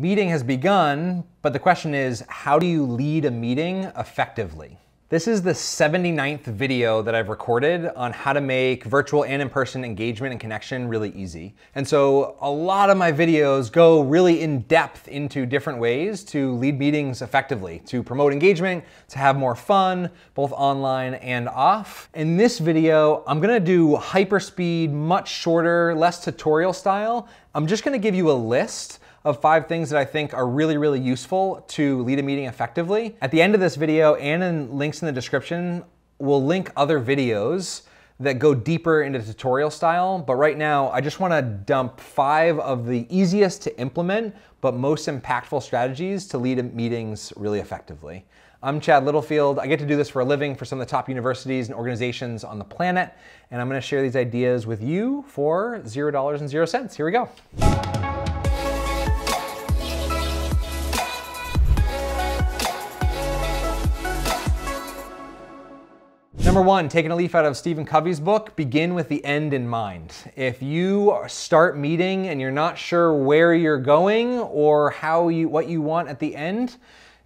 Meeting has begun, but the question is, how do you lead a meeting effectively? This is the 79th video that I've recorded on how to make virtual and in-person engagement and connection really easy. And so a lot of my videos go really in depth into different ways to lead meetings effectively, to promote engagement, to have more fun, both online and off. In this video, I'm gonna do hyperspeed, much shorter, less tutorial style. I'm just gonna give you a list of 5 things that I think are really, really useful to lead a meeting effectively. At the end of this video and in links in the description, we'll link other videos that go deeper into tutorial style. But right now, I just wanna dump 5 of the easiest to implement, but most impactful strategies to lead meetings really effectively. I'm Chad Littlefield. I get to do this for a living for some of the top universities and organizations on the planet. And I'm gonna share these ideas with you for $0.00. Here we go. Number 1, taking a leaf out of Stephen Covey's book, begin with the end in mind. If you start meeting and you're not sure where you're going or what you want at the end,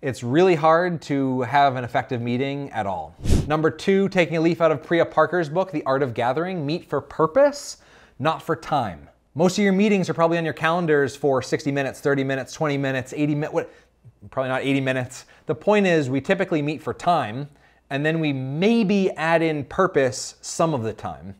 it's really hard to have an effective meeting at all. Number 2, taking a leaf out of Priya Parker's book, The Art of Gathering, meet for purpose, not for time. Most of your meetings are probably on your calendars for 60 minutes, 30 minutes, 20 minutes, 80 minutes, probably not 80 minutes. The point is we typically meet for time, and then we maybe add in purpose some of the time.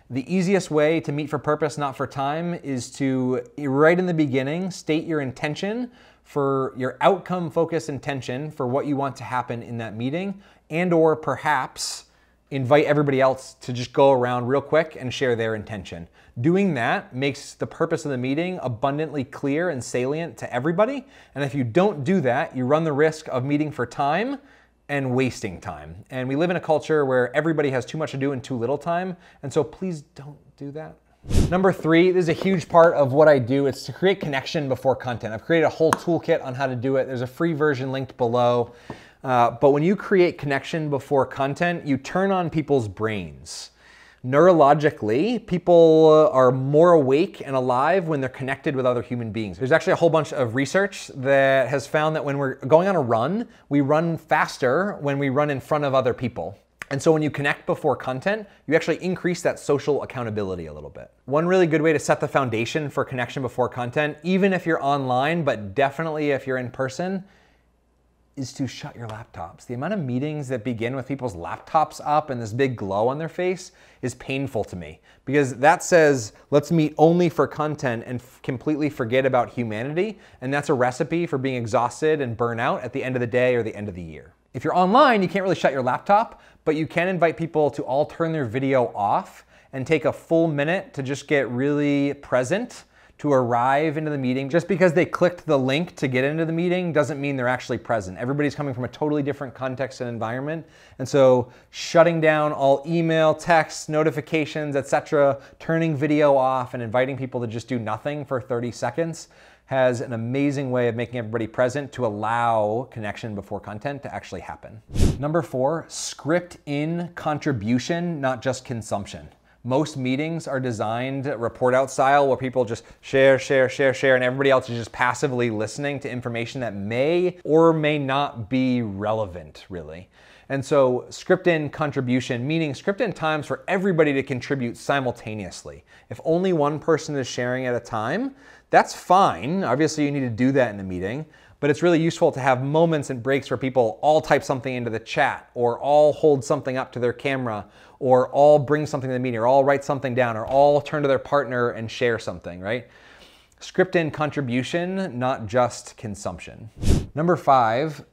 The easiest way to meet for purpose, not for time, is to, right in the beginning, state your intention for your outcome-focused intention for what you want to happen in that meeting, and or perhaps invite everybody else to just go around real quick and share their intention. Doing that makes the purpose of the meeting abundantly clear and salient to everybody. And if you don't do that, you run the risk of meeting for time and wasting time. And we live in a culture where everybody has too much to do and too little time. And so please don't do that. Number 3, this is a huge part of what I do. It's to create connection before content. I've created a whole toolkit on how to do it. There's a free version linked below. But when you create connection before content, you turn on people's brains. Neurologically, people are more awake and alive when they're connected with other human beings. There's actually a whole bunch of research that has found that when we're going on a run, we run faster when we run in front of other people. And so when you connect before content, you actually increase that social accountability a little bit. One really good way to set the foundation for connection before content, even if you're online, but definitely if you're in person, is to shut your laptops. The amount of meetings that begin with people's laptops up and this big glow on their face is painful to me, because that says, let's meet only for content and completely forget about humanity. And that's a recipe for being exhausted and burn out at the end of the day or the end of the year. If you're online, you can't really shut your laptop, but you can invite people to all turn their video off and take a full minute to just get really present, to arrive into the meeting. Just because they clicked the link to get into the meeting doesn't mean they're actually present. Everybody's coming from a totally different context and environment. And so shutting down all email, text, notifications, etc., turning video off and inviting people to just do nothing for 30 seconds has an amazing way of making everybody present to allow connection before content to actually happen. Number 4, script in contribution, not just consumption. Most meetings are designed report out style where people just share, and everybody else is just passively listening to information that may or may not be relevant, really. And so script in contribution, meaning script in times for everybody to contribute simultaneously. If only one person is sharing at a time, that's fine. Obviously you need to do that in a meeting, but it's really useful to have moments and breaks where people all type something into the chat, or all hold something up to their camera, or all bring something to the meeting, or all write something down, or all turn to their partner and share something, right? Script in contribution, not just consumption. Number 5,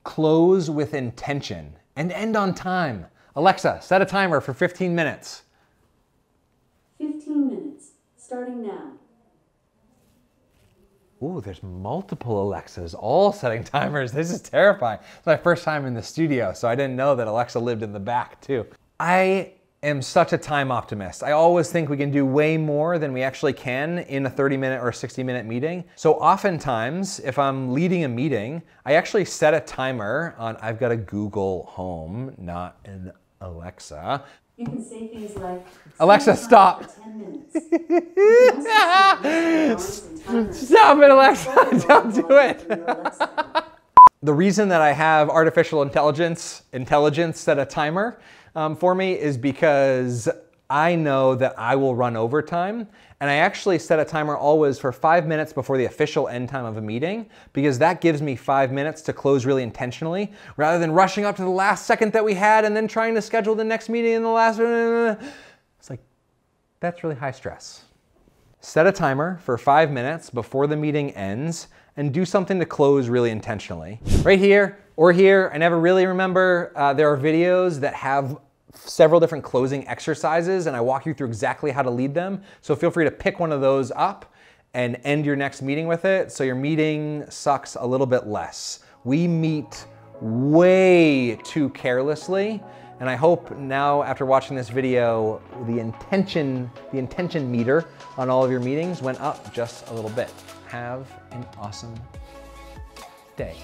close with intention and end on time. Alexa, set a timer for 15 minutes. 15 minutes, starting now. Ooh, there's multiple Alexas all setting timers. This is terrifying. It's my first time in the studio, so I didn't know that Alexa lived in the back too. I am such a time optimist. I always think we can do way more than we actually can in a 30-minute or 60-minute meeting. So oftentimes, if I'm leading a meeting, I actually set a timer on, I've got a Google Home, not an Alexa. You can say things like, Alexa, stop. 10 minutes. Stop it, Alexa, don't do it. The reason that I have artificial intelligence set a timer for me is because I know that I will run overtime, and I actually set a timer always for 5 minutes before the official end time of a meeting, because that gives me 5 minutes to close really intentionally, rather than rushing up to the last second that we had and then trying to schedule the next meeting in the last minute. It's like, that's really high stress. Set a timer for 5 minutes before the meeting ends and do something to close really intentionally. Right here or here, I never really remember, there are videos that have several different closing exercises, and I walk you through exactly how to lead them. So feel free to pick one of those up and end your next meeting with it, so your meeting sucks a little bit less. We meet way too carelessly, and I hope now, after watching this video, the intention meter on all of your meetings went up just a little bit. Have an awesome day.